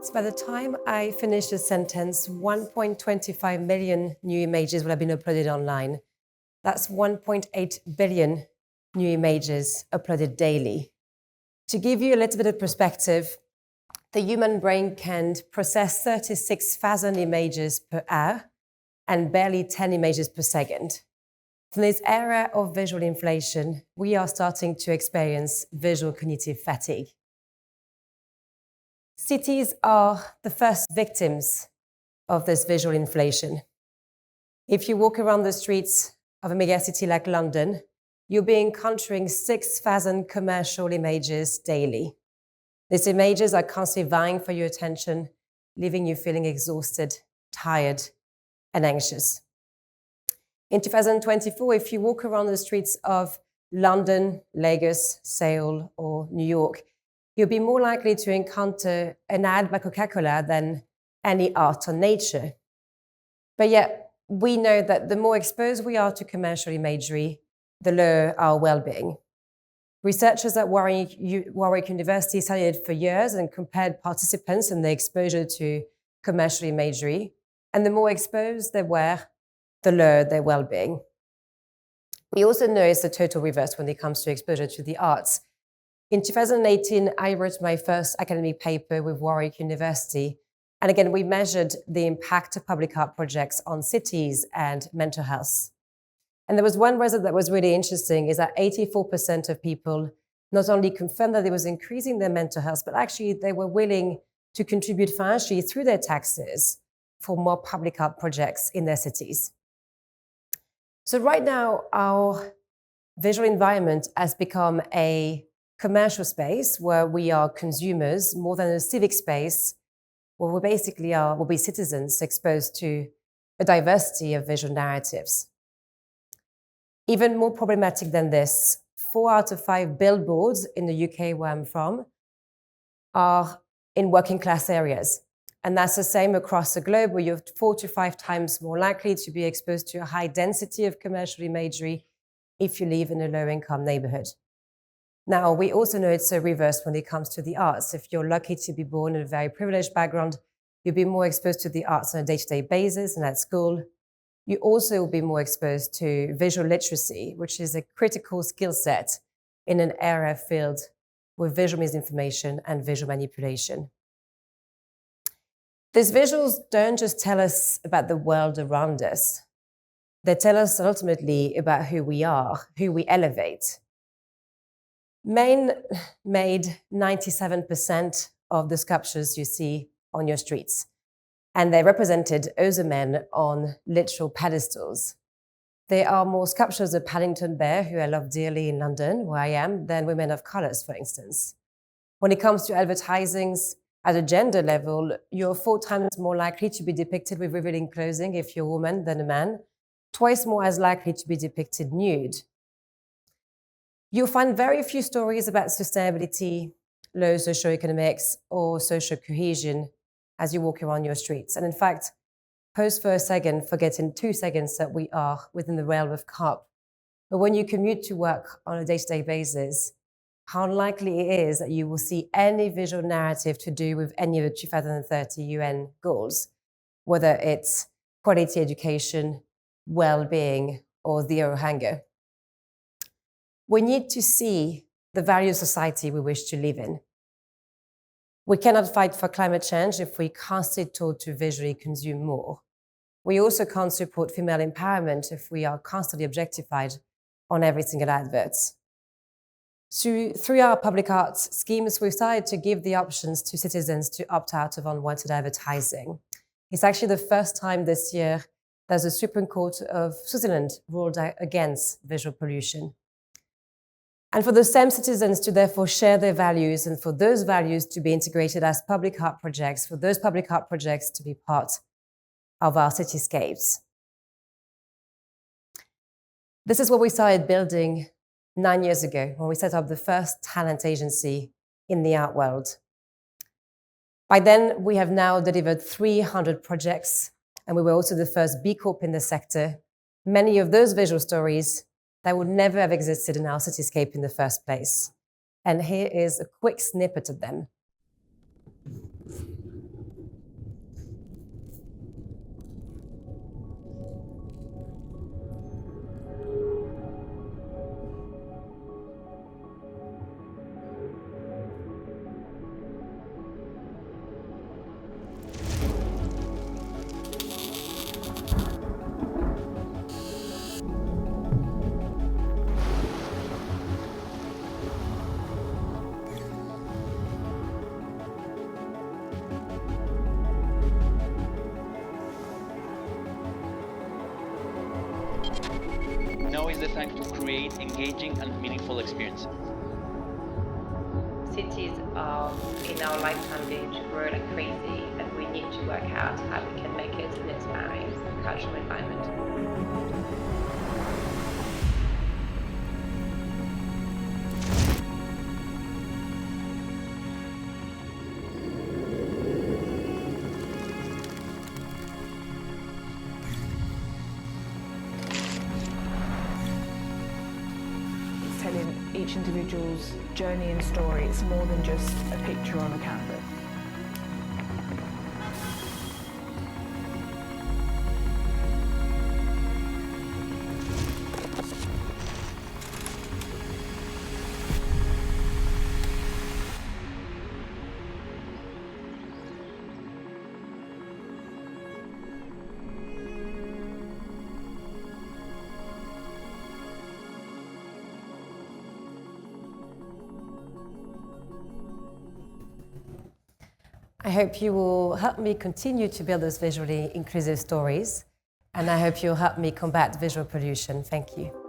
So by the time I finish the sentence, 1.25 million new images will have been uploaded online. That's 1.8 billion new images uploaded daily. To give you a little bit of perspective, the human brain can process 36,000 images per hour and barely 10 images per second. In this era of visual inflation, we are starting to experience visual cognitive fatigue. Cities are the first victims of this visual inflation. If you walk around the streets of a megacity like London, you'll be encountering 6,000 commercial images daily. These images are constantly vying for your attention, leaving you feeling exhausted, tired, and anxious. In 2024, if you walk around the streets of London, Lagos, Seoul, or New York, you'll be more likely to encounter an ad by Coca-Cola than any art or nature. But yet, we know that the more exposed we are to commercial imagery, the lower our well-being. Researchers at Warwick University studied for years and compared participants and their exposure to commercial imagery. And the more exposed they were, the lower their well-being. We also know it's the total reverse when it comes to exposure to the arts. In 2018, I wrote my first academic paper with Warwick University. And again, we measured the impact of public art projects on cities and mental health. And there was one result that was really interesting, is that 84% of people not only confirmed that it was increasing their mental health, but actually they were willing to contribute financially through their taxes for more public art projects in their cities. So right now, our visual environment has become a commercial space where we are consumers more than a civic space where we basically will be citizens exposed to a diversity of visual narratives. Even more problematic than this, 4 out of 5 billboards in the UK, where I'm from, are in working class areas. And that's the same across the globe, where you're 4 to 5 times more likely to be exposed to a high density of commercial imagery if you live in a low-income neighborhood. Now, we also know it's a reverse when it comes to the arts. If you're lucky to be born in a very privileged background, you'll be more exposed to the arts on a day-to-day basis and at school. You also will be more exposed to visual literacy, which is a critical skill set in an era filled with visual misinformation and visual manipulation. These visuals don't just tell us about the world around us. They tell us ultimately about who we are, who we elevate. Men made 97% of the sculptures you see on your streets, and they represented other men on literal pedestals. There are more sculptures of Paddington Bear, who I love dearly in London, where I am, than women of colors, for instance. When it comes to advertisings, at a gender level, you're 4 times more likely to be depicted with revealing clothing if you're a woman than a man, twice more as likely to be depicted nude. You'll find very few stories about sustainability, low socioeconomics, or social cohesion as you walk around your streets. And in fact, pause for a second, forget in 2 seconds that we are within the realm of COP. But when you commute to work on a day-to-day basis, how unlikely it is that you will see any visual narrative to do with any of the 2030 UN goals, whether it's quality education, well-being, or zero hunger. We need to see the value of society we wish to live in. We cannot fight for climate change if we constantly told to visually consume more. We also can't support female empowerment if we are constantly objectified on every single advert. Through our public arts schemes, we've started to give the options to citizens to opt out of unwanted advertising. It's actually the first time this year that the Supreme Court of Switzerland ruled against visual pollution. And for the same citizens to therefore share their values, and for those values to be integrated as public art projects, for those public art projects to be part of our cityscapes. This is what we started building 9 years ago, when we set up the first talent agency in the art world. By then, we have now delivered 300 projects, and we were also the first B Corp in the sector. Many of those visual stories that would never have existed in our cityscape in the first place. And here is a quick snippet of them. important to create engaging and meaningful experiences. Cities are in our lifetime going to grow like crazy, and we need to work out how we can make it an inspiring cultural environment. Telling each individual's journey and story. It's more than just a picture on a canvas. I hope you will help me continue to build those visually inclusive stories, and I hope you'll help me combat visual pollution. Thank you.